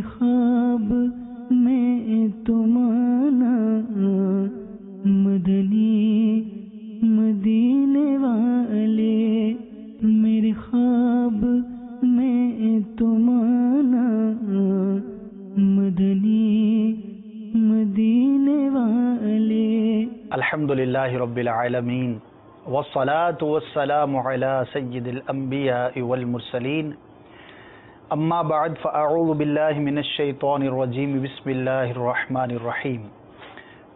خواب میں تمہارا مدنی مدینے والے، میرے خواب میں تمہارا مدنی مدینے والے۔ الحمدللہ رب العالمین والصلاة والسلام على سید الانبیاء والمرسلین، اما بعد فاعوذ باللہ من الشیطان الرجیم، بسم اللہ الرحمن الرحیم۔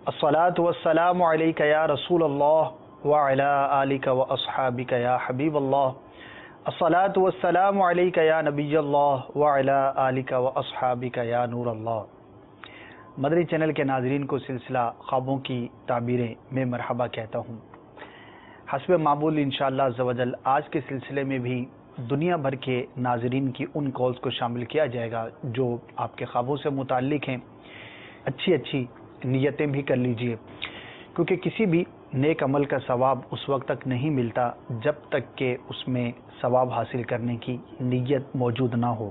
الصلاة والسلام علیک یا رسول اللہ وعلی آلک واصحابک یا حبیب اللہ، الصلاة والسلام علیک یا نبی اللہ وعلی آلک واصحابک یا نور اللہ۔ مدنی چینل کے ناظرین کو سلسلہ خوابوں کی تعبیریں میں مرحبا کہتا ہوں۔ حسب معمول انشاءاللہ عز و جل آج کے سلسلے میں بھی دنیا بھر کے ناظرین کی ان کالز کو شامل کیا جائے گا جو آپ کے خوابوں سے متعلق ہیں۔ اچھی نیتیں بھی کر لیجئے، کیونکہ کسی بھی نیک عمل کا ثواب اس وقت تک نہیں ملتا جب تک کہ اس میں ثواب حاصل کرنے کی نیت موجود نہ ہو۔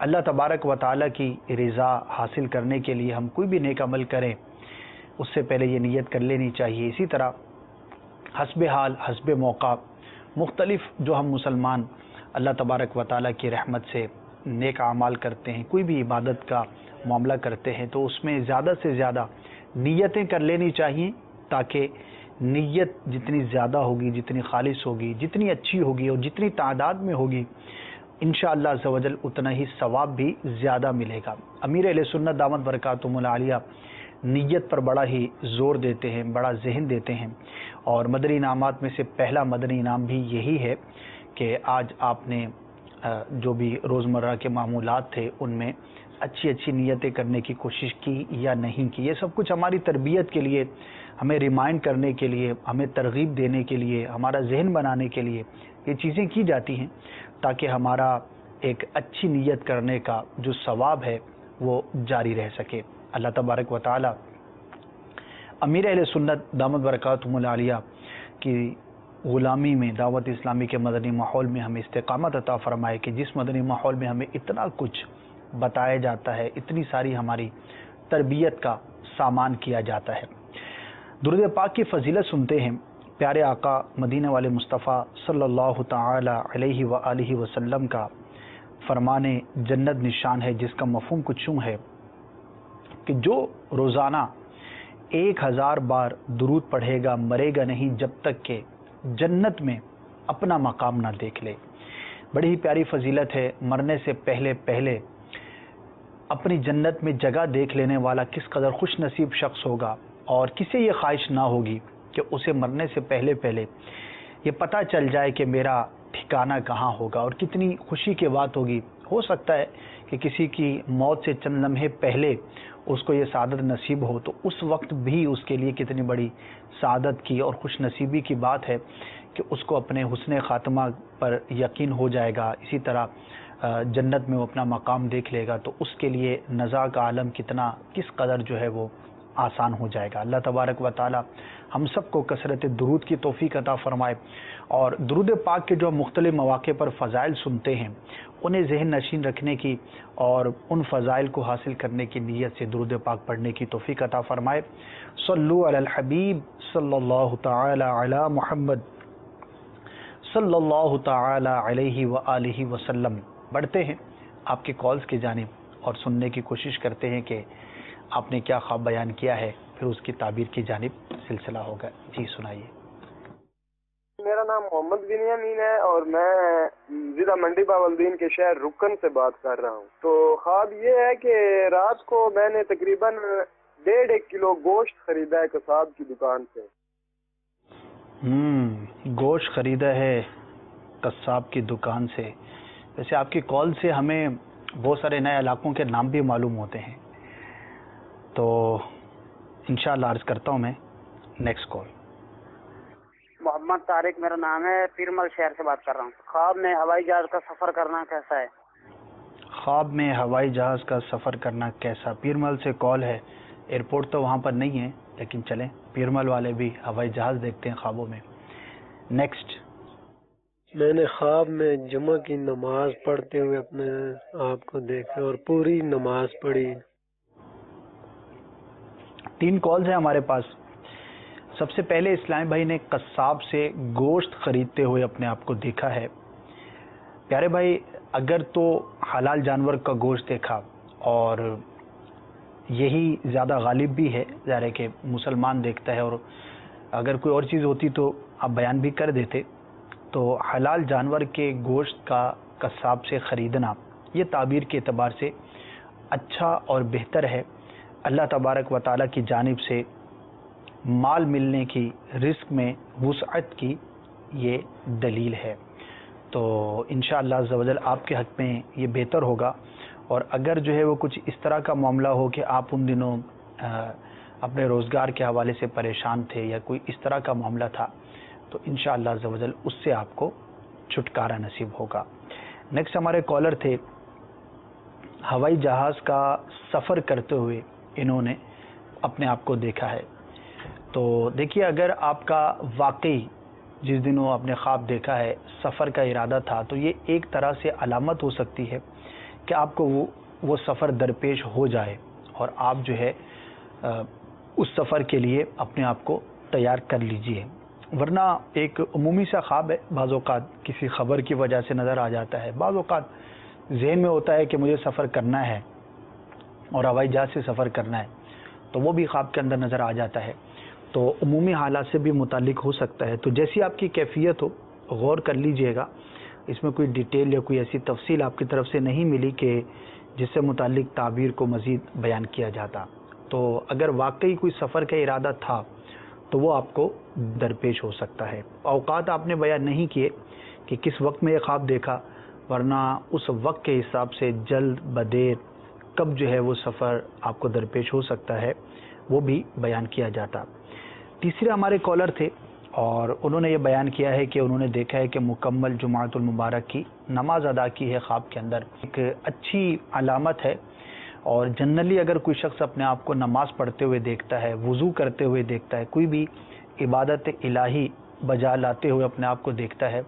اللہ تبارک و تعالیٰ کی رضا حاصل کرنے کے لیے ہم کوئی بھی نیک عمل کریں اس سے پہلے یہ نیت کر لینی چاہیے۔ اسی طرح حسب حال حسب موقع مختلف جو ہم مسلمان اللہ تبارک و تعالیٰ کی رحمت سے نیک اعمال کرتے ہیں، کوئی بھی عبادت کا معاملہ کرتے ہیں تو اس میں زیادہ سے زیادہ نیتیں کر لینی چاہیے، تاکہ نیت جتنی زیادہ ہوگی، جتنی خالص ہوگی، جتنی اچھی ہوگی اور جتنی تعداد میں ہوگی، انشاءاللہ عز و جل اتنا ہی ثواب بھی زیادہ ملے گا۔ امیر اہل سنت دامت برکاتہم العالیہ نیت پر بڑا ہی زور دیتے ہیں، بڑا ذہن دیتے ہیں، اور مدنی انعامات میں سے پہلا مدنی انعام بھی یہی ہے کہ آج آپ نے جو بھی روزمرہ کے معمولات تھے ان میں اچھی نیتیں کرنے کی کوشش کی یا نہیں کی۔ یہ سب کچھ ہماری تربیت کے لیے، ہمیں ریمائنڈ کرنے کے لیے، ہمیں ترغیب دینے کے لیے، ہمارا ذہن بنانے کے لیے یہ چیزیں کی جاتی ہیں، تاکہ ہمارا ایک اچھی نیت کرنے کا جو ثواب ہے وہ جاری رہ سکے۔ اللہ تبارک و تعالی امیر اہل سنت دامت برکاتہم العالیہ کی غلامی میں، دعوت اسلامی کے مدنی ماحول میں ہمیں استقامت عطا فرمائے کہ جس مدنی ماحول میں ہمیں اتنا کچھ بتایا جاتا ہے، اتنی ساری ہماری تربیت کا سامان کیا جاتا ہے۔ درود پاک کی فضیلت سنتے ہیں۔ پیارے آقا مدینہ والے مصطفیٰ صلی اللہ تعالی علیہ وآلہ وسلم کا فرمان جنت نشان ہے، جس کا مفہوم کچھ یوں ہے کہ جو روزانہ 1000 بار درود پڑھے گا مرے گا نہیں جب تک کہ جنت میں اپنا مقام نہ دیکھ لے۔ بڑی ہی پیاری فضیلت ہے۔ مرنے سے پہلے اپنی جنت میں جگہ دیکھ لینے والا کس قدر خوش نصیب شخص ہوگا، اور کسے یہ خواہش نہ ہوگی کہ اسے مرنے سے پہلے یہ پتہ چل جائے کہ میرا ٹھکانہ کہاں ہوگا، اور کتنی خوشی کی بات ہوگی۔ ہو سکتا ہے کہ کسی کی موت سے چند لمحے پہلے اس کو یہ سعادت نصیب ہو، تو اس وقت بھی اس کے لیے کتنی بڑی سعادت کی اور خوش نصیبی کی بات ہے کہ اس کو اپنے حسن خاتمہ پر یقین ہو جائے گا۔ اسی طرح جنت میں وہ اپنا مقام دیکھ لے گا، تو اس کے لیے نزاع کا عالم کس قدر جو ہے وہ آسان ہو جائے گا۔ اللہ تبارک و تعالی ہم سب کو کثرت درود کی توفیق عطا فرمائے، اور درود پاک کے جو مختلف مواقع پر فضائل سنتے ہیں انہیں ذہن نشین رکھنے کی اور ان فضائل کو حاصل کرنے کی نیت سے درود پاک پڑھنے کی توفیق عطا فرمائے۔ صلو علی الحبیب صلی اللہ تعالی علی محمد صلی اللہ تعالی علیہ وآلہ وسلم۔ بڑھتے ہیں آپ کے کالز کی جانب اور سننے کی کوشش کرتے ہیں کہ آپ نے کیا خواب بیان کیا ہے، پھر اس کی تعبیر کی جانب سلسلہ ہوگا۔ جی سنائیے۔ میرا نام محمد بنیامین ہے اور میں ضلع منڈی باولدین کے شہر رکن سے بات کر رہا ہوں۔ تو خواب یہ ہے کہ رات کو میں نے تقریباً 1.5 کلو گوشت خریدا ہے کساب کی دکان سے۔ گوشت خریدا ہے قصاب کی دکان سے۔ ویسے آپ کی کال سے ہمیں بہت سارے نئے علاقوں کے نام بھی معلوم ہوتے ہیں، تو انشاءاللہ عرض کرتا ہوں میں نیکسٹ کال۔ محمد طارق میرا نام ہے، پیرمل شہر سے بات کر رہا ہوں۔ خواب میں ہوائی جہاز کا سفر کرنا کیسا ہے؟ خواب میں ہوائی جہاز کا سفر کرنا کیسا؟ پیرمل سے کال ہے، ایئرپورٹ تو وہاں پر نہیں ہے، لیکن چلیں پیرمل والے بھی ہوائی جہاز دیکھتے ہیں خوابوں میں۔ نیکسٹ۔ میں نے خواب میں جمعہ کی نماز پڑھتے ہوئے اپنے آپ کو دیکھا اور پوری نماز پڑھی۔ 3 کالز ہیں ہمارے پاس۔ سب سے پہلے اسلام بھائی نے قصاب سے گوشت خریدتے ہوئے اپنے آپ کو دیکھا ہے۔ پیارے بھائی، اگر تو حلال جانور کا گوشت دیکھا اور یہی زیادہ غالب بھی ہے، ظاہر ہے کہ مسلمان دیکھتا ہے، اور اگر کوئی اور چیز ہوتی تو آپ بیان بھی کر دیتے، تو حلال جانور کے گوشت کا قصاب سے خریدنا یہ تعبیر کے اعتبار سے اچھا اور بہتر ہے۔ اللہ تبارک و تعالیٰ کی جانب سے مال ملنے کی، رزق میں وسعت کی یہ دلیل ہے، تو انشاءاللہ عز و جل آپ کے حق میں یہ بہتر ہوگا۔ اور اگر جو ہے وہ کچھ اس طرح کا معاملہ ہو کہ آپ ان دنوں اپنے روزگار کے حوالے سے پریشان تھے یا کوئی اس طرح کا معاملہ تھا، تو انشاءاللہ عز و جل اس سے آپ کو چھٹکارا نصیب ہوگا۔ نیکسٹ ہمارے کالر تھے، ہوائی جہاز کا سفر کرتے ہوئے انہوں نے اپنے آپ کو دیکھا ہے۔ تو دیکھیے، اگر آپ کا واقعی جس دنوں آپ نے خواب دیکھا ہے سفر کا ارادہ تھا، تو یہ ایک طرح سے علامت ہو سکتی ہے کہ آپ کو وہ سفر درپیش ہو جائے اور آپ جو ہے اس سفر کے لیے اپنے آپ کو تیار کر لیجئے، ورنہ ایک عمومی سا خواب ہے، بعض اوقات کسی خبر کی وجہ سے نظر آ جاتا ہے، بعض اوقات ذہن میں ہوتا ہے کہ مجھے سفر کرنا ہے اور ہوائی جہاز سے سفر کرنا ہے، تو وہ بھی خواب کے اندر نظر آ جاتا ہے، تو عمومی حالات سے بھی متعلق ہو سکتا ہے۔ تو جیسی آپ کی کیفیت ہو غور کر لیجئے گا، اس میں کوئی ڈیٹیل یا کوئی ایسی تفصیل آپ کی طرف سے نہیں ملی کہ جس سے متعلق تعبیر کو مزید بیان کیا جاتا، تو اگر واقعی کوئی سفر کا ارادہ تھا تو وہ آپ کو درپیش ہو سکتا ہے۔ اوقات آپ نے بیان نہیں کیے کہ کس وقت میں یہ خواب دیکھا، ورنہ اس وقت کے حساب سے جلد بدیر کب جو ہے وہ سفر آپ کو درپیش ہو سکتا ہے وہ بھی بیان کیا جاتا۔ تیسرے ہمارے کالر تھے اور انہوں نے یہ بیان کیا ہے کہ انہوں نے دیکھا ہے کہ مکمل جمعۃ المبارک کی نماز ادا کی ہے خواب کے اندر، ایک اچھی علامت ہے، اور جنرلی اگر کوئی شخص اپنے آپ کو نماز پڑھتے ہوئے دیکھتا ہے، وضو کرتے ہوئے دیکھتا ہے، کوئی بھی عبادت الہی بجا لاتے ہوئے اپنے آپ کو دیکھتا ہے،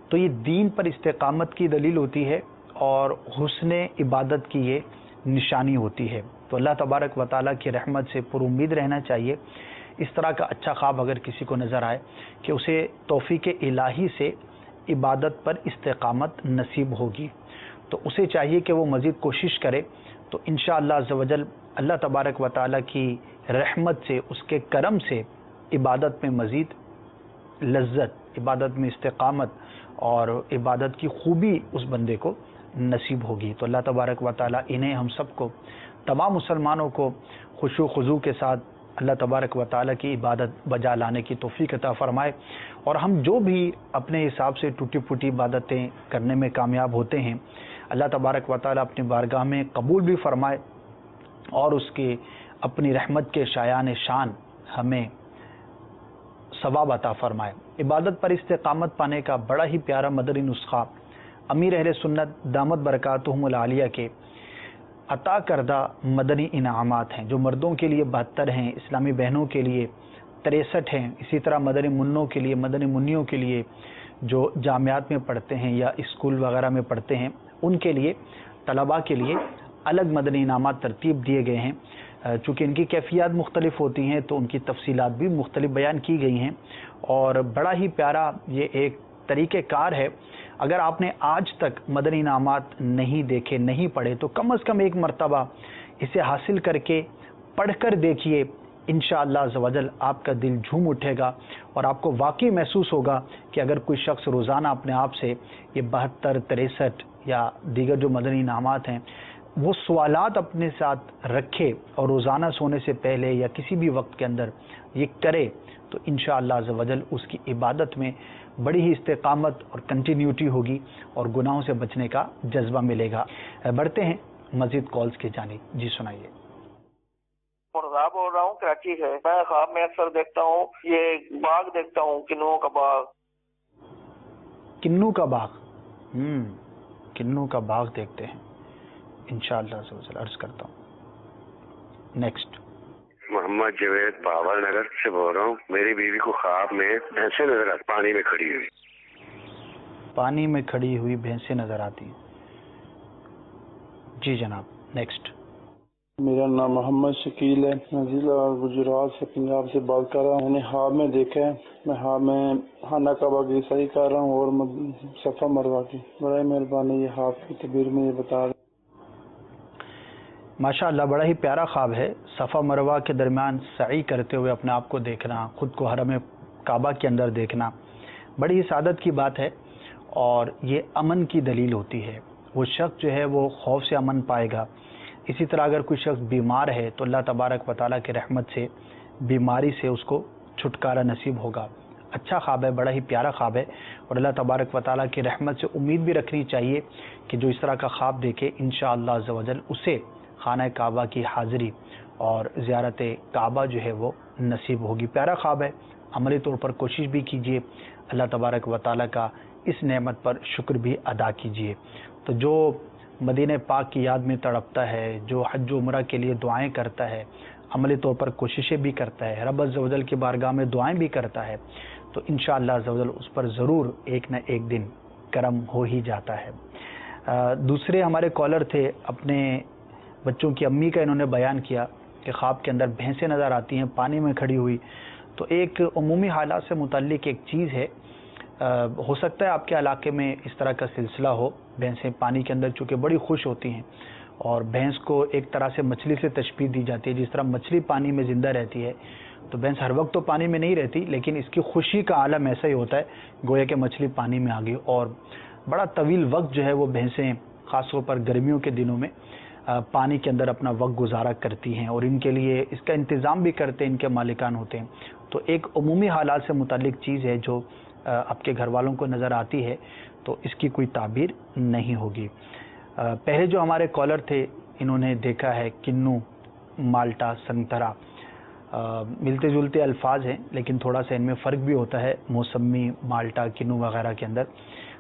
تو یہ دین پر استقامت کی دلیل ہوتی ہے اور حسن عبادت کی یہ نشانی ہوتی ہے۔ تو اللہ تبارک و تعالیٰ کی رحمت سے پر امید رہنا چاہیے۔ اس طرح کا اچھا خواب اگر کسی کو نظر آئے کہ اسے توفیق الہی سے عبادت پر استقامت نصیب ہوگی، تو اسے چاہیے کہ وہ مزید کوشش کرے، تو انشاءاللہ عز و جل اللہ تبارک و تعالیٰ کی رحمت سے، اس کے کرم سے عبادت میں مزید لذت، عبادت میں استقامت اور عبادت کی خوبی اس بندے کو نصیب ہوگی۔ تو اللہ تبارک و تعالیٰ انہیں ہم سب کو، تمام مسلمانوں کو خشوع و خضوع کے ساتھ اللہ تبارک و تعالیٰ کی عبادت بجا لانے کی توفیق عطا فرمائے، اور ہم جو بھی اپنے حساب سے ٹوٹی پھوٹی عبادتیں کرنے میں کامیاب ہوتے ہیں، اللہ تبارک و تعالیٰ اپنی بارگاہ میں قبول بھی فرمائے اور اس کی اپنی رحمت کے شایان شان ہمیں ثواب عطا فرمائے۔ عبادت پر استقامت پانے کا بڑا ہی پیارا مدنی نسخہ امیر اہل سنت دامت برکاتہم العالیہ کے عطا کردہ مدنی انعامات ہیں، جو مردوں کے لیے 72 ہیں، اسلامی بہنوں کے لیے 63 ہیں، اسی طرح مدنی منوں کے لیے، مدنی منیوں کے لیے جو جامعات میں پڑھتے ہیں یا اسکول وغیرہ میں پڑھتے ہیں، ان کے لیے، طلباء کے لیے الگ مدنی انعامات ترتیب دیے گئے ہیں۔ چونکہ ان کی کیفیات مختلف ہوتی ہیں تو ان کی تفصیلات بھی مختلف بیان کی گئی ہیں، اور بڑا ہی پیارا یہ ایک طریقہ کار ہے۔ اگر آپ نے آج تک مدنی انعامات نہیں دیکھے، نہیں پڑھے، تو کم از کم ایک مرتبہ اسے حاصل کر کے پڑھ کر دیکھیے، انشاءاللہ عز و جل آپ کا دل جھوم اٹھے گا اور آپ کو واقعی محسوس ہوگا کہ اگر کوئی شخص روزانہ اپنے آپ سے یہ 72، 63 یا دیگر جو مدنی انعامات ہیں وہ سوالات اپنے ساتھ رکھے اور روزانہ سونے سے پہلے یا کسی بھی وقت کے اندر یہ کرے، تو انشاءاللہ عز و جل اس کی عبادت میں بڑی ہی استقامت اور کنٹینیوٹی ہوگی اور گناہوں سے بچنے کا جذبہ ملے گا۔ بڑھتے ہیں مزید کالز کی جانب۔ جی سنائیے۔ مرزا بول رہا ہوں، کراچی سے۔ میں خواب میں اکثر دیکھتا ہوں یہ باغ دیکھتا ہوں، کنوں کا باغ۔ کنوں کا باغ، کنوں کا باغ دیکھتے ہیں، انشاءاللہ عز و جل عرض کرتا ہوں۔ نیکسٹ محمد جاوید باور نگر سے بول رہا ہوں۔ میری بیوی کو خواب میں ایسے نظر آتا، پانی میں کھڑی ہوئی۔ پانی میں کھڑی ہوئی بھینسیں نظر آتی ہیں. جی جناب نیکسٹ. میرا نام محمد شکیل ہے. میں ضلع گجرات سے پنجاب سے بات کر رہا ہوں. میں نے خواب میں دیکھا ہے، میں خواب میں خانہ کعبہ کی صحیح کر رہا ہوں اور صفا مروہ کی. بڑا مہربانی یہ خواب کی تعبیر میں یہ بتا رہا. ماشاء اللہ بڑا ہی پیارا خواب ہے. صفا مروہ کے درمیان سعی کرتے ہوئے اپنے آپ کو دیکھنا، خود کو حرم کعبہ کے اندر دیکھنا بڑی ہی سعادت کی بات ہے، اور یہ امن کی دلیل ہوتی ہے. وہ شخص جو ہے وہ خوف سے امن پائے گا. اسی طرح اگر کوئی شخص بیمار ہے تو اللہ تبارک و تعالیٰ کی رحمت سے بیماری سے اس کو چھٹکارا نصیب ہوگا. اچھا خواب ہے، بڑا ہی پیارا خواب ہے، اور اللہ تبارک و تعالیٰ کی رحمت سے امید بھی رکھنی چاہیے کہ جو اس طرح کا خواب دیکھے انشاءاللہ عز و جل اسے خانہ کعبہ کی حاضری اور زیارت کعبہ جو ہے وہ نصیب ہوگی. پیارا خواب ہے، عملی طور پر کوشش بھی کیجیے، اللہ تبارک و تعالیٰ کا اس نعمت پر شکر بھی ادا کیجیے. تو جو مدینہ پاک کی یاد میں تڑپتا ہے، جو حج و عمرہ کے لیے دعائیں کرتا ہے، عملی طور پر کوششیں بھی کرتا ہے، رب عز و جل کی بارگاہ میں دعائیں بھی کرتا ہے، تو انشاءاللہ عز و جل اس پر ضرور ایک نہ ایک دن کرم ہو ہی جاتا ہے. دوسرے ہمارے کالر تھے، اپنے بچوں کی امی کا انہوں نے بیان کیا کہ خواب کے اندر بھینسیں نظر آتی ہیں پانی میں کھڑی ہوئی. تو ایک عمومی حالات سے متعلق ایک چیز ہے، ہو سکتا ہے آپ کے علاقے میں اس طرح کا سلسلہ ہو. بھینسیں پانی کے اندر چونکہ بڑی خوش ہوتی ہیں، اور بھینس کو ایک طرح سے مچھلی سے تشبیہ دی جاتی ہے. جس طرح مچھلی پانی میں زندہ رہتی ہے تو بھینس ہر وقت تو پانی میں نہیں رہتی، لیکن اس کی خوشی کا عالم ایسا ہی ہوتا ہے گویا کہ مچھلی پانی میں آ گئی. اور بڑا طویل وقت جو ہے وہ بھینسیں خاص طور پر گرمیوں کے دنوں میں پانی کے اندر اپنا وقت گزارا کرتی ہیں، اور ان کے لیے اس کا انتظام بھی کرتے ہیں ان کے مالکان ہوتے ہیں. تو ایک عمومی حالات سے متعلق چیز ہے جو آپ کے گھر والوں کو نظر آتی ہے، تو اس کی کوئی تعبیر نہیں ہوگی. پہلے جو ہمارے کالر تھے انہوں نے دیکھا ہے کنو، مالٹا، سنترا، ملتے جلتے الفاظ ہیں لیکن تھوڑا سا ان میں فرق بھی ہوتا ہے موسمی، مالٹا، کنو وغیرہ کے اندر.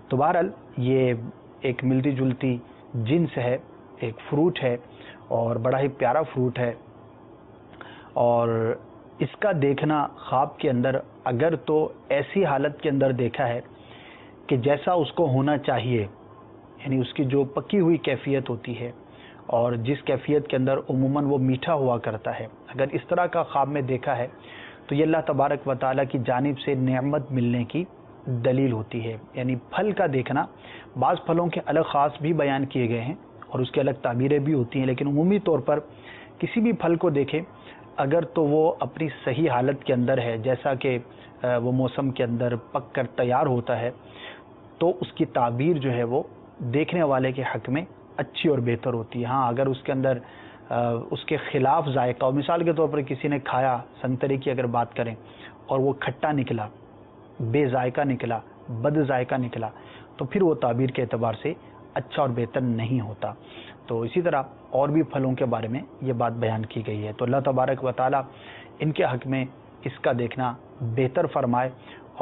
تو بہرحال یہ ایک ملتی جلتی جنس ہے، ایک فروٹ ہے، اور بڑا ہی پیارا فروٹ ہے. اور اس کا دیکھنا خواب کے اندر اگر تو ایسی حالت کے اندر دیکھا ہے کہ جیسا اس کو ہونا چاہیے، یعنی اس کی جو پکی ہوئی کیفیت ہوتی ہے اور جس کیفیت کے اندر عموماً وہ میٹھا ہوا کرتا ہے، اگر اس طرح کا خواب میں دیکھا ہے تو یہ اللہ تبارک و تعالیٰ کی جانب سے نعمت ملنے کی دلیل ہوتی ہے. یعنی پھل کا دیکھنا، بعض پھلوں کے الگ خاص بھی بیان کیے گئے ہیں اور اس کی الگ تعبیریں بھی ہوتی ہیں، لیکن عمومی طور پر کسی بھی پھل کو دیکھیں اگر تو وہ اپنی صحیح حالت کے اندر ہے، جیسا کہ وہ موسم کے اندر پک کر تیار ہوتا ہے، تو اس کی تعبیر جو ہے وہ دیکھنے والے کے حق میں اچھی اور بہتر ہوتی ہے. ہاں اگر اس کے اندر اس کے خلاف ذائقہ، اور مثال کے طور پر کسی نے کھایا سنترے کی اگر بات کریں اور وہ کھٹا نکلا، بے ذائقہ نکلا، بد ذائقہ نکلا، تو پھر وہ تعبیر کے اعتبار سے اچھا اور بہتر نہیں ہوتا. تو اسی طرح اور بھی پھلوں کے بارے میں یہ بات بیان کی گئی ہے. تو اللہ تبارک و تعالیٰ ان کے حق میں اس کا دیکھنا بہتر فرمائے،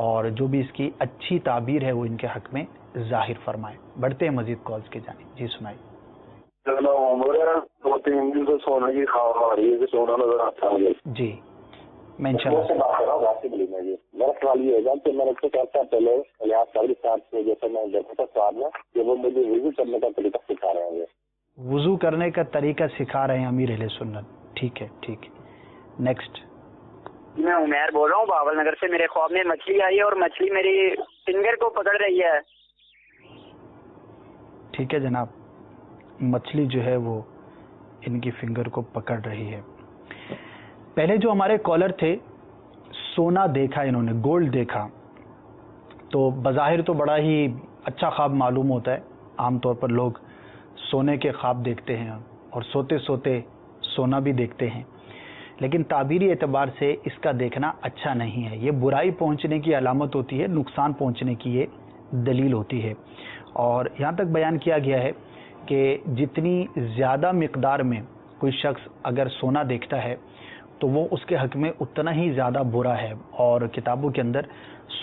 اور جو بھی اس کی اچھی تعبیر ہے وہ ان کے حق میں ظاہر فرمائے. بڑھتے ہیں مزید کالز کی جانب. جی سنائیے. جی میں میرا سوال یہ ہے کہ میں نے کہتا پہلے صاحب سے جیسے میں دیکھا تھا سوال میں کہ وہ مجھے وضو کرنے کا طریقہ سکھا رہے ہیں. وضو کرنے کا طریقہ سکھا رہے ہیں امیر اہل سنت. ٹھیک ہے ٹھیک ہے. نیکسٹ. میں عمیر بول رہا ہوں باول نگر سے. میرے خواب میں مچھلی آئی ہے اور مچھلی میری فنگر کو پکڑ رہی ہے. ٹھیک ہے جناب، مچھلی جو ہے وہ ان کی فنگر کو پکڑ رہی ہے. پہلے جو ہمارے کالر تھے سونا دیکھا، انہوں نے گولڈ دیکھا، تو بظاہر تو بڑا ہی اچھا خواب معلوم ہوتا ہے. عام طور پر لوگ سونے کے خواب دیکھتے ہیں اور سوتے سوتے سونا بھی دیکھتے ہیں، لیکن تعبیری اعتبار سے اس کا دیکھنا اچھا نہیں ہے. یہ برائی پہنچنے کی علامت ہوتی ہے، نقصان پہنچنے کی یہ دلیل ہوتی ہے. اور یہاں تک بیان کیا گیا ہے کہ جتنی زیادہ مقدار میں کوئی شخص اگر سونا دیکھتا ہے تو وہ اس کے حق میں اتنا ہی زیادہ برا ہے. اور کتابوں کے اندر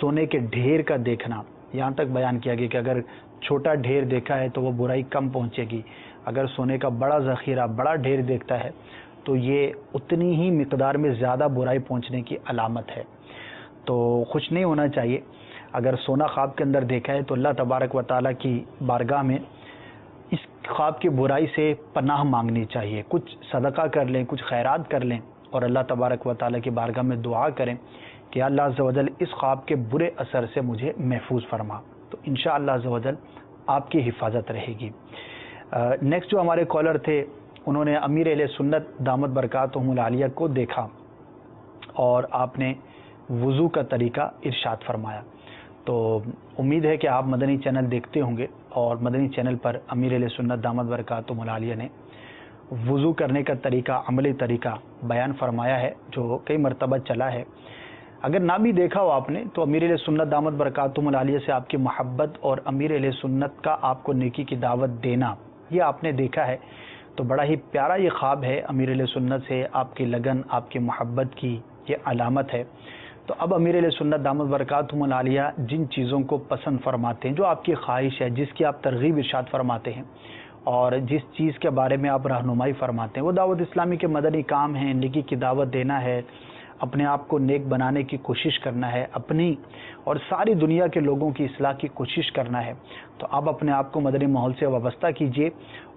سونے کے ڈھیر کا دیکھنا یہاں تک بیان کیا گیا کہ اگر چھوٹا ڈھیر دیکھا ہے تو وہ برائی کم پہنچے گی، اگر سونے کا بڑا ذخیرہ، بڑا ڈھیر دیکھتا ہے تو یہ اتنی ہی مقدار میں زیادہ برائی پہنچنے کی علامت ہے. تو خوش نہیں ہونا چاہیے. اگر سونا خواب کے اندر دیکھا ہے تو اللہ تبارک و تعالیٰ کی بارگاہ میں اس خواب کی برائی سے پناہ مانگنی چاہیے. کچھ صدقہ کر لیں, کچھ خیرات کر لیں اور اللہ تبارک و تعالیٰ کی بارگاہ میں دعا کریں کہ اللہ عز و جل اس خواب کے برے اثر سے مجھے محفوظ فرما, تو انشاءاللہ عز و جل آپ کی حفاظت رہے گی. نیکسٹ جو ہمارے کالر تھے انہوں نے امیر اہل سنت دامت برکاتہم العالیہ کو دیکھا اور آپ نے وضو کا طریقہ ارشاد فرمایا. تو امید ہے کہ آپ مدنی چینل دیکھتے ہوں گے اور مدنی چینل پر امیر اہل سنت دامت برکاتہم العالیہ نے وضو کرنے کا طریقہ, عملی طریقہ بیان فرمایا ہے جو کئی مرتبہ چلا ہے. اگر نہ بھی دیکھا ہو آپ نے تو امیر اہل سنت دامت برکاتہم العالیہ سے آپ کی محبت اور امیر اہل سنت کا آپ کو نیکی کی دعوت دینا یہ آپ نے دیکھا ہے, تو بڑا ہی پیارا یہ خواب ہے. امیر اہل سنت سے آپ کی لگن, آپ کی محبت کی یہ علامت ہے. تو اب امیر اہل سنت دامت برکاتہم العالیہ جن چیزوں کو پسند فرماتے ہیں, جو آپ کی خواہش ہے, جس کی آپ ترغیب ارشاد فرماتے ہیں اور جس چیز کے بارے میں آپ رہنمائی فرماتے ہیں, وہ دعوت اسلامی کے مدنی کام ہیں. نیکی کی دعوت دینا ہے, اپنے آپ کو نیک بنانے کی کوشش کرنا ہے, اپنی اور ساری دنیا کے لوگوں کی اصلاح کی کوشش کرنا ہے. تو آپ اپنے آپ کو مدنی ماحول سے وابستہ کیجئے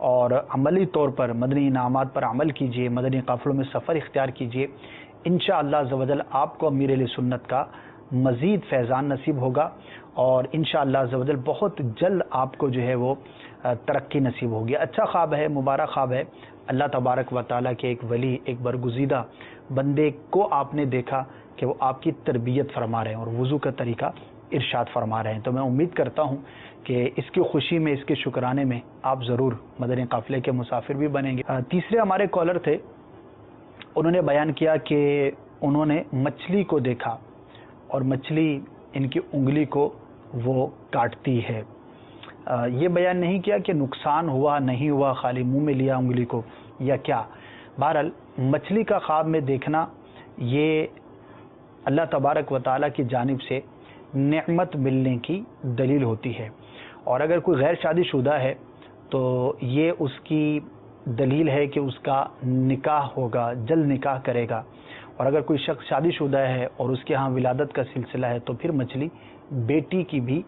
اور عملی طور پر مدنی انعامات پر عمل کیجئے, مدنی قافلوں میں سفر اختیار کیجئے. انشاءاللہ عز و جل آپ کو امیر اہل سنت کا مزید فیضان نصیب ہوگا اور انشاءاللہ عز و جل بہت جلد آپ کو جو ہے وہ ترقی نصیب ہوگی. اچھا خواب ہے, مبارک خواب ہے. اللہ تبارک و تعالیٰ کے ایک ولی, ایک برگزیدہ بندے کو آپ نے دیکھا کہ وہ آپ کی تربیت فرما رہے ہیں اور وضو کا طریقہ ارشاد فرما رہے ہیں. تو میں امید کرتا ہوں کہ اس کی خوشی میں, اس کے شکرانے میں آپ ضرور مدنی قافلے کے مسافر بھی بنیں گے. تیسرے ہمارے کالر تھے, انہوں نے بیان کیا کہ انہوں نے مچھلی کو دیکھا اور مچھلی ان کی انگلی کو وہ کاٹتی ہے. یہ بیان نہیں کیا کہ نقصان ہوا نہیں ہوا, خالی منہ میں لیا انگلی کو یا کیا. بہرحال مچھلی کا خواب میں دیکھنا یہ اللہ تبارک و تعالیٰ کی جانب سے نعمت ملنے کی دلیل ہوتی ہے, اور اگر کوئی غیر شادی شدہ ہے تو یہ اس کی دلیل ہے کہ اس کا نکاح ہوگا, جلد نکاح کرے گا. اور اگر کوئی شخص شادی شدہ ہے اور اس کے ہاں ولادت کا سلسلہ ہے تو پھر مچھلی بیٹی کی بھی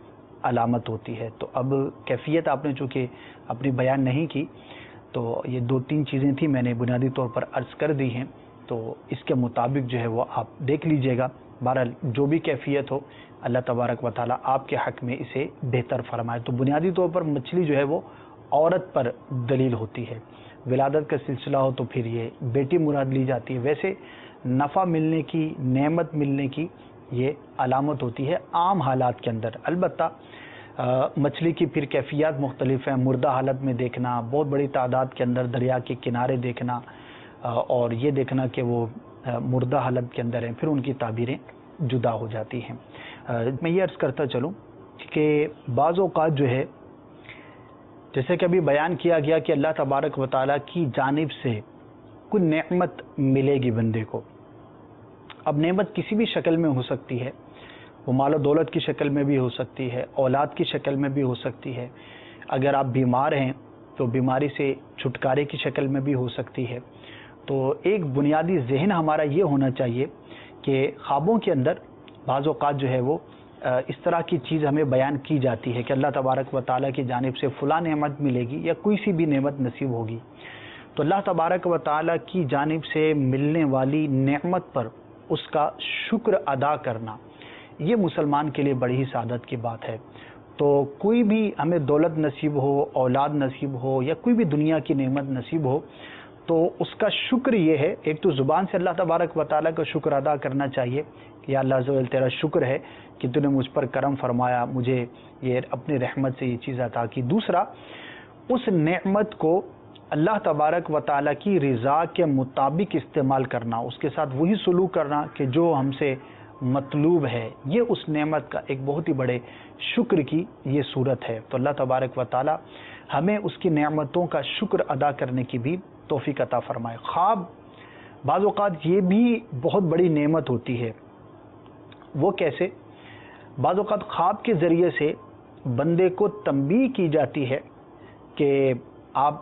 علامت ہوتی ہے. تو اب کیفیت آپ نے چونکہ اپنی بیان نہیں کی تو یہ 2-3 چیزیں تھیں, میں نے بنیادی طور پر عرض کر دی ہیں, تو اس کے مطابق جو ہے وہ آپ دیکھ لیجئے گا. بہرحال جو بھی کیفیت ہو اللہ تبارک و تعالیٰ آپ کے حق میں اسے بہتر فرمائے. تو بنیادی طور پر مچھلی جو ہے وہ عورت پر دلیل ہوتی ہے, ولادت کا سلسلہ ہو تو پھر یہ بیٹی مراد لی جاتی ہے. ویسے نفع ملنے کی, نعمت ملنے کی یہ علامت ہوتی ہے عام حالات کے اندر. البتہ مچھلی کی پھر کیفیات مختلف ہیں. مردہ حالت میں دیکھنا, بہت بڑی تعداد کے اندر دریا کے کنارے دیکھنا, اور یہ دیکھنا کہ وہ مردہ حالت کے اندر ہیں, پھر ان کی تعبیریں جدا ہو جاتی ہیں. میں یہ عرض کرتا چلوں کہ بعض اوقات جو ہے جیسے کہ ابھی بیان کیا گیا کہ اللہ تبارک و تعالیٰ کی جانب سے کوئی نعمت ملے گی بندے کو. اب نعمت کسی بھی شکل میں ہو سکتی ہے, وہ مال و دولت کی شکل میں بھی ہو سکتی ہے, اولاد کی شکل میں بھی ہو سکتی ہے, اگر آپ بیمار ہیں تو بیماری سے چھٹکارے کی شکل میں بھی ہو سکتی ہے. تو ایک بنیادی ذہن ہمارا یہ ہونا چاہیے کہ خوابوں کے اندر بعض اوقات جو ہے وہ اس طرح کی چیز ہمیں بیان کی جاتی ہے کہ اللہ تبارک و تعالیٰ کی جانب سے فلاں نعمت ملے گی یا کوئی سی بھی نعمت نصیب ہوگی. تو اللہ تبارک و تعالیٰ کی جانب سے ملنے والی نعمت پر اس کا شکر ادا کرنا یہ مسلمان کے لیے بڑی ہی سعادت کی بات ہے. تو کوئی بھی ہمیں دولت نصیب ہو, اولاد نصیب ہو یا کوئی بھی دنیا کی نعمت نصیب ہو تو اس کا شکر یہ ہے, ایک تو زبان سے اللہ تبارک و تعالیٰ کا شکر ادا کرنا چاہیے کہ یا اللہ عز و جل تیرا شکر ہے کہ تو نے مجھ پر کرم فرمایا, مجھے یہ اپنی رحمت سے یہ چیز عطا کی. دوسرا, اس نعمت کو اللہ تبارک و تعالیٰ کی رضا کے مطابق استعمال کرنا, اس کے ساتھ وہی سلوک کرنا کہ جو ہم سے مطلوب ہے. یہ اس نعمت کا ایک بہت ہی بڑے شکر کی یہ صورت ہے. تو اللہ تبارک و تعالیٰ ہمیں اس کی نعمتوں کا شکر ادا کرنے کی بھی توفیق عطا فرمائے. خواب بعض اوقات یہ بھی بہت بڑی نعمت ہوتی ہے. وہ کیسے؟ بعض اوقات خواب کے ذریعے سے بندے کو تنبیہ کی جاتی ہے کہ آپ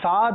7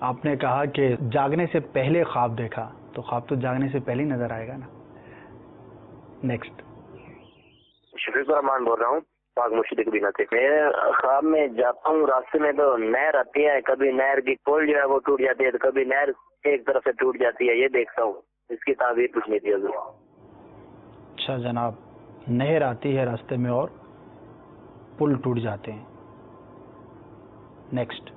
آپ نے کہا کہ جاگنے سے پہلے خواب دیکھا، تو خواب تو جاگنے سے پہلے ہی نظر آئے گا نا. نیکسٹ. شفیق الرحمان بول رہا ہوں پاک مشرق بنا سے. میں خواب میں جاتا ہوں، راستے میں تو نہر آتی ہے، کبھی نہر کی پول جو ہے وہ ٹوٹ جاتی ہے، تو کبھی نہر ایک طرف سے ٹوٹ جاتی ہے، یہ دیکھتا ہوں. اس کی تعبیر پوچھنی تھی حضور. اچھا جناب، نہر آتی ہے راستے میں اور پل ٹوٹ جاتے ہیں. نیکسٹ.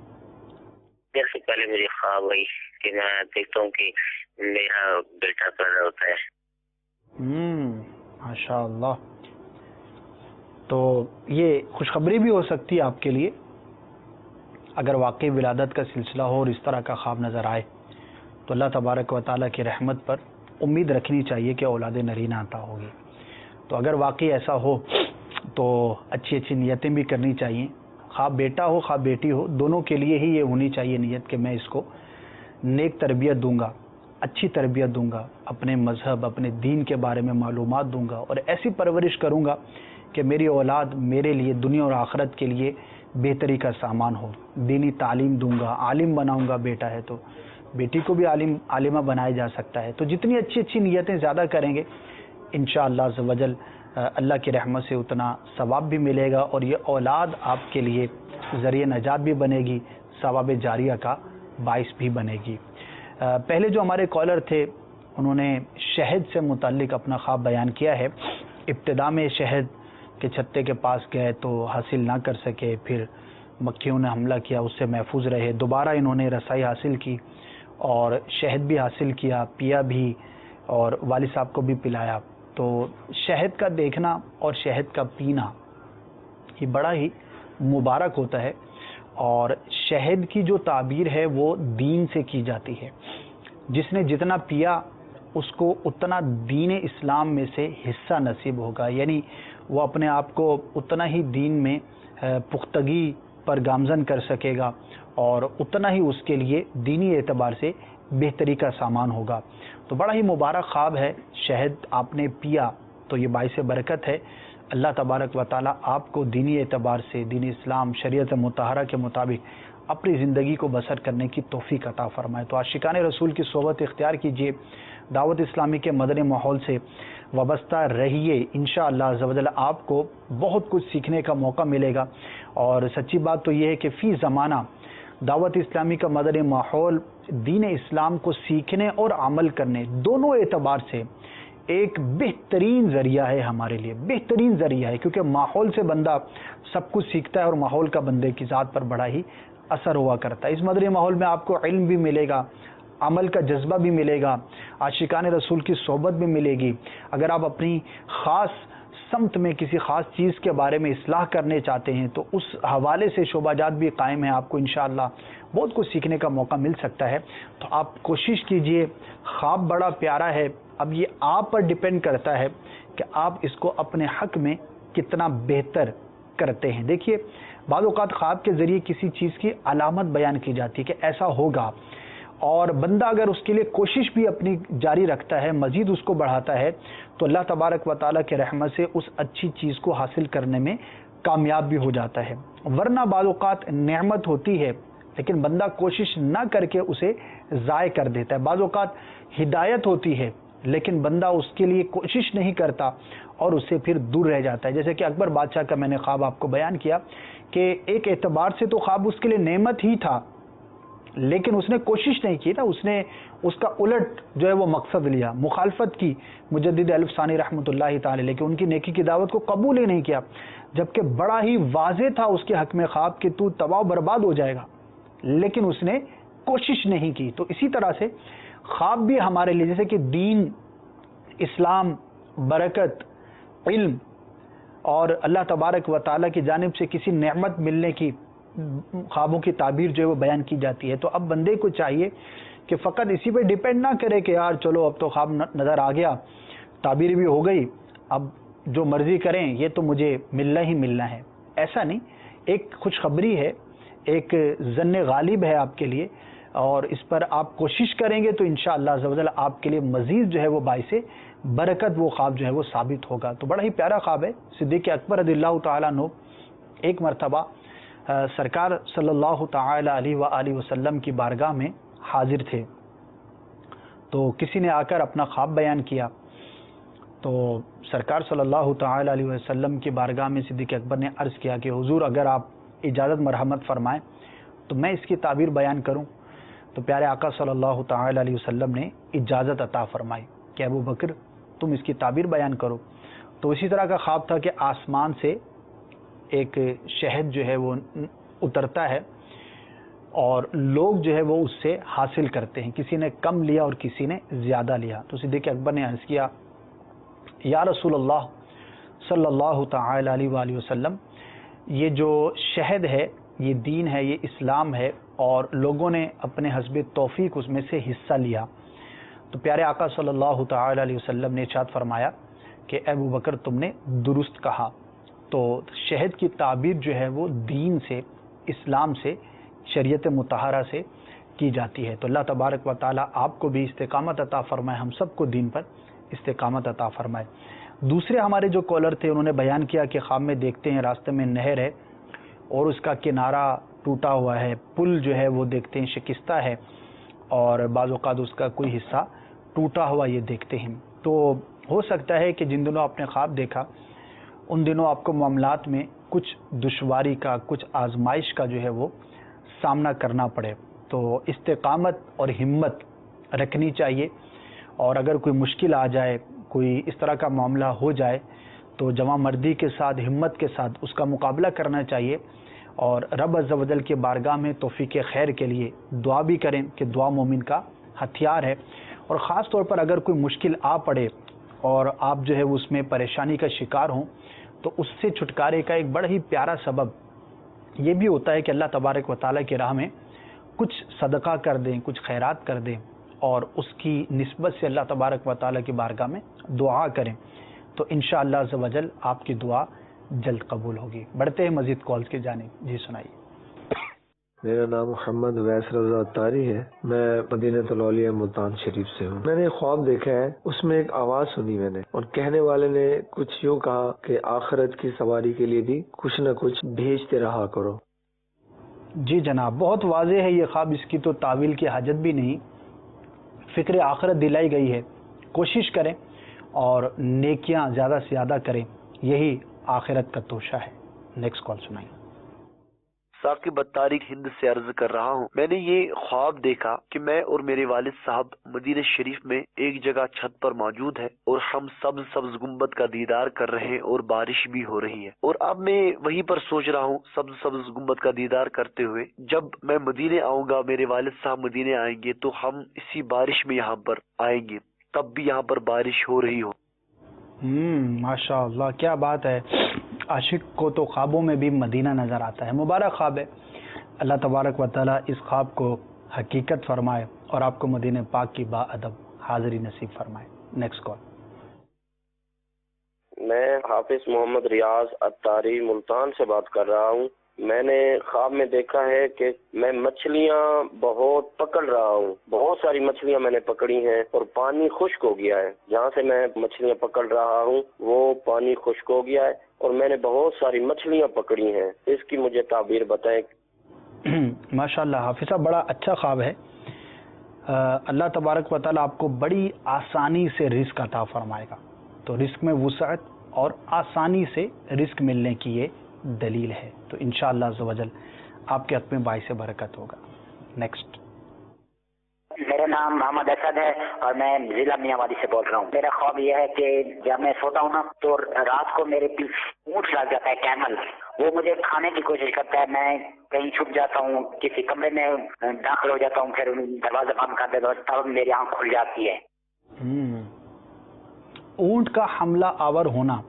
دیر سے پہلے مجھے خواب ہوئی کہ میں دیکھتا ہوں کہ میرا بیٹا پیدا ہوتا ہے. ماشاء اللہ. تو یہ خوشخبری بھی ہو سکتی ہے آپ کے لیے اگر واقعی ولادت کا سلسلہ ہو اور اس طرح کا خواب نظر آئے تو اللہ تبارک و تعالیٰ کی رحمت پر امید رکھنی چاہیے کہ اولاد نرینہ عطا ہوگی. تو اگر واقعی ایسا ہو تو اچھی اچھی نیتیں بھی کرنی چاہیے. خواب بیٹا ہو خواب بیٹی ہو، دونوں کے لیے ہی یہ ہونی چاہیے نیت کہ میں اس کو نیک تربیت دوں گا، اچھی تربیت دوں گا، اپنے مذہب اپنے دین کے بارے میں معلومات دوں گا اور ایسی پرورش کروں گا کہ میری اولاد میرے لیے دنیا اور آخرت کے لیے بہتری کا سامان ہو. دینی تعلیم دوں گا، عالم بناؤں گا. بیٹا ہے تو بیٹی کو بھی عالمہ بنایا جا سکتا ہے. تو جتنی اچھی اچھی نیتیں زیادہ کریں گے انشاءاللہ عز و جل اللہ کی رحمت سے اتنا ثواب بھی ملے گا اور یہ اولاد آپ کے لیے ذریعہ نجات بھی بنے گی، ثواب جاریہ کا باعث بھی بنے گی. پہلے جو ہمارے کالر تھے انہوں نے شہد سے متعلق اپنا خواب بیان کیا ہے. ابتدا میں شہد کے چھتے کے پاس گئے تو حاصل نہ کر سکے، پھر مکھیوں نے حملہ کیا، اس سے محفوظ رہے. دوبارہ انہوں نے رسائی حاصل کی اور شہد بھی حاصل کیا، پیا بھی اور والد صاحب کو بھی پلایا. تو شہد کا دیکھنا اور شہد کا پینا یہ بڑا ہی مبارک ہوتا ہے اور شہد کی جو تعبیر ہے وہ دین سے کی جاتی ہے. جس نے جتنا پیا اس کو اتنا دین اسلام میں سے حصہ نصیب ہوگا، یعنی وہ اپنے آپ کو اتنا ہی دین میں پختگی پر گامزن کر سکے گا اور اتنا ہی اس کے لیے دینی اعتبار سے بہتری کا سامان ہوگا. تو بڑا ہی مبارک خواب ہے. شہد آپ نے پیا تو یہ باعث برکت ہے. اللہ تبارک و تعالیٰ آپ کو دینی اعتبار سے دین اسلام شریعت مطہرہ کے مطابق اپنی زندگی کو بسر کرنے کی توفیق عطا فرمائے. تو عاشقان رسول کی صحبت اختیار کیجیے، دعوت اسلامی کے مدنی ماحول سے وابستہ رہیے. انشاءاللہ عز و جل آپ کو بہت کچھ سیکھنے کا موقع ملے گا. اور سچی بات تو یہ ہے کہ فی زمانہ دعوت اسلامی کا مدنی ماحول دین اسلام کو سیکھنے اور عمل کرنے دونوں اعتبار سے ایک بہترین ذریعہ ہے ہمارے لیے، بہترین ذریعہ ہے، کیونکہ ماحول سے بندہ سب کچھ سیکھتا ہے اور ماحول کا بندے کی ذات پر بڑا ہی اثر ہوا کرتا ہے. اس مدنی ماحول میں آپ کو علم بھی ملے گا، عمل کا جذبہ بھی ملے گا، عاشقان رسول کی صحبت بھی ملے گی. اگر آپ اپنی خاص سمت میں کسی خاص چیز کے بارے میں اصلاح کرنے چاہتے ہیں تو اس حوالے سے شعبہ جات بھی قائم ہیں. آپ کو انشاءاللہ بہت کچھ سیکھنے کا موقع مل سکتا ہے. تو آپ کوشش کیجئے. خواب بڑا پیارا ہے، اب یہ آپ پر ڈیپینڈ کرتا ہے کہ آپ اس کو اپنے حق میں کتنا بہتر کرتے ہیں. دیکھیے بعض اوقات خواب کے ذریعے کسی چیز کی علامت بیان کی جاتی ہے کہ ایسا ہوگا، اور بندہ اگر اس کے لیے کوشش بھی اپنی جاری رکھتا ہے، مزید اس کو بڑھاتا ہے، تو اللہ تبارک و تعالیٰ کے رحمت سے اس اچھی چیز کو حاصل کرنے میں کامیاب بھی ہو جاتا ہے. ورنہ بعض اوقات نعمت ہوتی ہے لیکن بندہ کوشش نہ کر کے اسے ضائع کر دیتا ہے. بعض اوقات ہدایت ہوتی ہے لیکن بندہ اس کے لیے کوشش نہیں کرتا اور اس سے پھر دور رہ جاتا ہے. جیسے کہ اکبر بادشاہ کا میں نے خواب آپ کو بیان کیا کہ ایک اعتبار سے تو خواب اس کے لیے نعمت ہی تھا لیکن اس نے کوشش نہیں کی نا، اس نے اس کا الٹ جو ہے وہ مقصد لیا، مخالفت کی مجدد الف ثانی رحمۃ اللہ تعالی، لیکن ان کی نیکی کی دعوت کو قبول ہی نہیں کیا، جبکہ بڑا ہی واضح تھا اس کے حق میں خواب کہ تو تباہ و برباد ہو جائے گا، لیکن اس نے کوشش نہیں کی. تو اسی طرح سے خواب بھی ہمارے لیے جیسے کہ دین، اسلام، برکت، علم اور اللہ تبارک و تعالیٰ کی جانب سے کسی نعمت ملنے کی خوابوں کی تعبیر جو ہے وہ بیان کی جاتی ہے. تو اب بندے کو چاہیے کہ فقط اسی پہ ڈیپینڈ نہ کرے کہ یار چلو اب تو خواب نظر آ گیا، تعبیر بھی ہو گئی، اب جو مرضی کریں یہ تو مجھے ملنا ہی ملنا ہے. ایسا نہیں، ایک خوشخبری ہے، ایک ظن غالب ہے آپ کے لیے، اور اس پر آپ کوشش کریں گے تو انشاءاللہ عز و جل آپ کے لیے مزید جو ہے وہ باعث برکت وہ خواب جو ہے وہ ثابت ہوگا. تو بڑا ہی پیارا خواب ہے. صدیق اکبر رضی اللہ تعالیٰ عنہ ایک مرتبہ سرکار صلی اللہ تعالی علیہ وآلہ وسلم کی بارگاہ میں حاضر تھے، تو کسی نے آ کر اپنا خواب بیان کیا، تو سرکار صلی اللہ تعالی علیہ وسلم کی بارگاہ میں صدیق اکبر نے عرض کیا کہ حضور اگر آپ اجازت مرحمت فرمائیں تو میں اس کی تعبیر بیان کروں. تو پیارے آقا صلی اللہ تعالی علیہ وسلم نے اجازت عطا فرمائی کہ ابو بکر تم اس کی تعبیر بیان کرو. تو اسی طرح کا خواب تھا کہ آسمان سے ایک شہد جو ہے وہ اترتا ہے اور لوگ جو ہے وہ اس سے حاصل کرتے ہیں، کسی نے کم لیا اور کسی نے زیادہ لیا. تو صدیق اکبر نے عرض کیا یا رسول اللہ صلی اللہ تعالی علیہ وآلہ وسلم، یہ جو شہد ہے یہ دین ہے، یہ اسلام ہے، اور لوگوں نے اپنے حسب توفیق اس میں سے حصہ لیا. تو پیارے آقا صلی اللہ تعالی علیہ وسلم نے ارشاد فرمایا کہ اے ابو بکر تم نے درست کہا. تو شہد کی تعبیر جو ہے وہ دین سے، اسلام سے، شریعت مطہرہ سے کی جاتی ہے. تو اللہ تبارک و تعالی آپ کو بھی استقامت عطا فرمائے، ہم سب کو دین پر استقامت عطا فرمائے. دوسرے ہمارے جو کالر تھے انہوں نے بیان کیا کہ خواب میں دیکھتے ہیں راستے میں نہر ہے اور اس کا کنارہ ٹوٹا ہوا ہے، پل جو ہے وہ دیکھتے ہیں شکستہ ہے، اور بعض اوقات اس کا کوئی حصہ ٹوٹا ہوا یہ دیکھتے ہیں. تو ہو سکتا ہے کہ جن دنوں آپ نے خواب دیکھا ان دنوں آپ کو معاملات میں کچھ دشواری کا، کچھ آزمائش کا جو ہے وہ سامنا کرنا پڑے. تو استقامت اور ہمت رکھنی چاہیے، اور اگر کوئی مشکل آ جائے، کوئی اس طرح کا معاملہ ہو جائے تو جواں مردی کے ساتھ، ہمت کے ساتھ اس کا مقابلہ کرنا چاہیے، اور رب عز و جل کے بارگاہ میں توفیق خیر کے لیے دعا بھی کریں کہ دعا مومن کا ہتھیار ہے. اور خاص طور پر اگر کوئی مشکل آ پڑے اور آپ جو ہے اس میں پریشانی کا شکار ہوں تو اس سے چھٹکارے کا ایک بڑا ہی پیارا سبب یہ بھی ہوتا ہے کہ اللہ تبارک و تعالیٰ کی راہ میں کچھ صدقہ کر دیں، کچھ خیرات کر دیں، اور اس کی نسبت سے اللہ تبارک و تعالیٰ کی بارگاہ میں دعا کریں، تو انشاءاللہ عز و جل آپ کی دعا جلد قبول ہوگی. بڑھتے ہیں مزید کالز کی جانب. جی سنائیے. میرا نام محمد ویس رضا اتاری ہے، میں مدینہ الاولیاء ملتان شریف سے ہوں. میں نے خواب دیکھا ہے، اس میں ایک آواز سنی میں نے، اور کہنے والے نے کچھ یوں کہا کہ آخرت کی سواری کے لیے بھی کچھ نہ کچھ بھیجتے رہا کرو. جی جناب، بہت واضح ہے یہ خواب، اس کی تو تعویل کی حاجت بھی نہیں. فکر آخرت دلائی گئی ہے، کوشش کریں اور نیکیاں زیادہ سے زیادہ کریں، یہی آخرت کا توشہ ہے. نیکسٹ کال سنائیں. ثاقب اتاری ہند سے عرض کر رہا ہوں. میں نے یہ خواب دیکھا کہ میں اور میرے والد صاحب مدینہ شریف میں ایک جگہ چھت پر موجود ہے اور ہم سبز گنبد کا دیدار کر رہے ہیں اور بارش بھی ہو رہی ہے. اور اب میں وہیں پر سوچ رہا ہوں سبز گنبد کا دیدار کرتے ہوئے جب میں مدینہ آؤں گا، میرے والد صاحب مدینہ آئیں گے تو ہم اسی بارش میں یہاں پر آئیں گے، تب بھی یہاں پر بارش ہو رہی ہو. ماشاء اللہ، کیا بات ہے. عاشق کو تو خوابوں میں بھی مدینہ نظر آتا ہے. مبارک خواب ہے. اللہ تبارک و تعالیٰ اس خواب کو حقیقت فرمائے اور آپ کو مدینہ پاک کی با ادب حاضری نصیب فرمائے. Next call. میں حافظ محمد ریاض اتاری ملتان سے بات کر رہا ہوں. میں نے خواب میں دیکھا ہے کہ میں مچھلیاں بہت پکڑ رہا ہوں، بہت ساری مچھلیاں میں نے پکڑی ہیں اور پانی خشک ہو گیا ہے. جہاں سے میں مچھلیاں پکڑ رہا ہوں وہ پانی خشک ہو گیا ہے اور میں نے بہت ساری مچھلیاں پکڑی ہیں. اس کی مجھے تعبیر بتائیں. ماشاء اللہ حافظ صاحب، بڑا اچھا خواب ہے. اللہ تبارک و تعالیٰ آپ کو بڑی آسانی سے رزق عطا فرمائے گا. تو رزق میں وسعت اور آسانی سے رزق ملنے کی یہ دلیل ہے. تو انشاءاللہ عز و جل آپ کے حق میں باعث برکت ہوگا. نیکسٹ. میرا نام محمد اسد ہے اور میں ضلع میاں سے بول رہا ہوں. میرا خواب یہ ہے کہ جب میں سوتا ہوں نا تو رات کو میرے پیچھے اونٹ لگ جاتا ہے، کیمل. وہ مجھے کھانے کی کوشش کرتا ہے، میں کہیں چھپ جاتا ہوں، کسی کمرے میں داخل ہو جاتا ہوں، پھر دروازہ بند کر دیتا ہوں، تب میری آنکھ کھل جاتی ہے. اونٹ کا حملہ آور ہونا،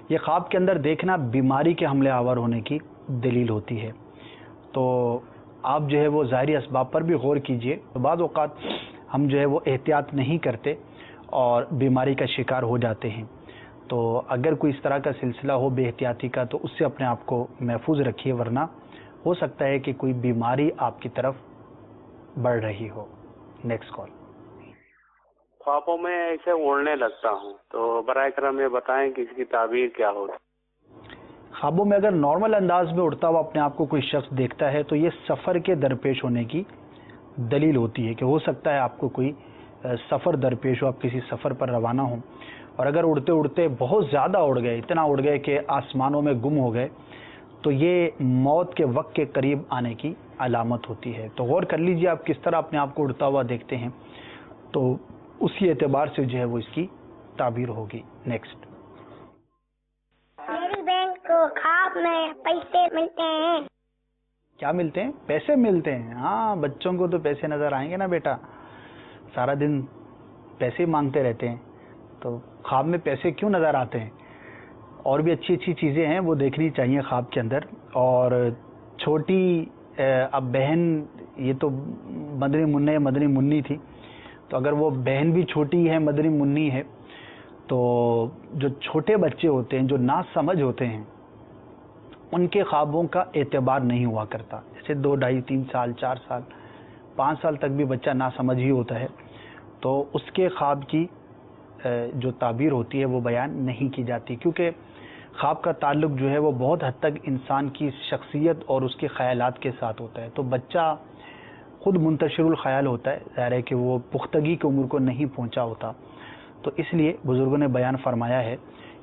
یہ خواب کے اندر دیکھنا بیماری کے حملے آور ہونے کی دلیل ہوتی ہے. تو آپ جو ہے وہ ظاہری اسباب پر بھی غور کیجئے. بعض اوقات ہم جو ہے وہ احتیاط نہیں کرتے اور بیماری کا شکار ہو جاتے ہیں. تو اگر کوئی اس طرح کا سلسلہ ہو بے احتیاطی کا تو اس سے اپنے آپ کو محفوظ رکھیے، ورنہ ہو سکتا ہے کہ کوئی بیماری آپ کی طرف بڑھ رہی ہو. Next call. خوابوں میں ایسے اڑنے لگتا ہوں، تو برائے کرم یہ بتائیں کہ اس کی تعبیر کیا ہوگی. خوابوں میں اگر نارمل انداز میں اڑتا ہوا اپنے آپ کو کوئی شخص دیکھتا ہے تو یہ سفر کے درپیش ہونے کی دلیل ہوتی ہے کہ ہو سکتا ہے آپ کو کوئی سفر درپیش ہو، آپ کسی سفر پر روانہ ہوں، اور اگر اڑتے اڑتے بہت زیادہ اڑ گئے، اتنا اڑ گئے کہ آسمانوں میں گم ہو گئے، تو یہ موت کے وقت کے قریب آنے کی علامت ہوتی ہے۔ تو غور کر لیجئے آپ کس طرح اپنے آپ کو اڑتا ہوا دیکھتے ہیں، تو اسی اعتبار سے جو ہے وہ اس کی تعبیر ہوگی۔ نیکسٹ۔ میری بہن کو خواب میں پیسے ملتے ہیں۔ کیا ملتے ہیں؟ پیسے ملتے ہیں۔ ہاں، بچوں کو تو پیسے نظر آئیں گے نا بیٹا، سارا دن پیسے مانگتے رہتے ہیں، تو خواب میں پیسے کیوں نظر آتے ہیں؟ اور بھی اچھی اچھی چیزیں ہیں وہ دیکھنی چاہیے خواب کے اندر۔ اور چھوٹی اب بہن، یہ تو مدنی منی تھی، تو اگر وہ بہن بھی چھوٹی ہے، مدنی منی ہے، تو جو چھوٹے بچے ہوتے ہیں، جو نا سمجھ ہوتے ہیں، ان کے خوابوں کا اعتبار نہیں ہوا کرتا۔ جیسے 2, 2.5, 3 سال، 4 سال، 5 سال تک بھی بچہ نا سمجھ ہی ہوتا ہے، تو اس کے خواب کی جو تعبیر ہوتی ہے وہ بیان نہیں کی جاتی، کیونکہ خواب کا تعلق جو ہے وہ بہت حد تک انسان کی شخصیت اور اس کے خیالات کے ساتھ ہوتا ہے۔ تو بچہ خود منتشر الخیال ہوتا ہے، ظاہر ہے کہ وہ پختگی کی عمر کو نہیں پہنچا ہوتا، تو اس لیے بزرگوں نے بیان فرمایا ہے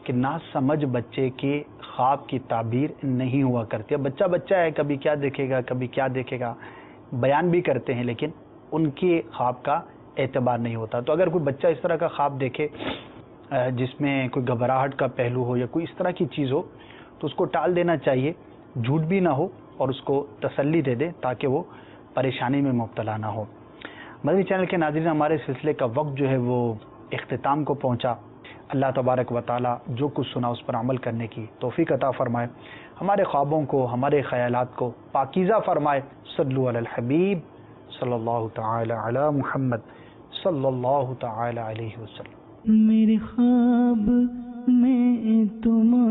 کہ نا سمجھ بچے کے خواب کی تعبیر نہیں ہوا کرتی۔ اب بچہ بچہ ہے، کبھی کیا دیکھے گا، کبھی کیا دیکھے گا، بیان بھی کرتے ہیں لیکن ان کے خواب کا اعتبار نہیں ہوتا۔ تو اگر کوئی بچہ اس طرح کا خواب دیکھے جس میں کوئی گھبراہٹ کا پہلو ہو یا کوئی اس طرح کی چیز ہو، تو اس کو ٹال دینا چاہیے، جھوٹ بھی نہ ہو، اور اس کو تسلی دے دے تاکہ وہ پریشانی میں مبتلا نہ ہو۔ مدنی چینل کے ناظرین، ہمارے سلسلے کا وقت جو ہے وہ اختتام کو پہنچا۔ اللہ تبارک و تعالی جو کچھ سنا اس پر عمل کرنے کی توفیق عطا فرمائے، ہمارے خوابوں کو، ہمارے خیالات کو پاکیزہ فرمائے۔ صلو علی الحبیب صلی اللہ تعالی علی محمد صلی اللہ تعالی علیہ وسلم۔ میرے خواب میں تمہارا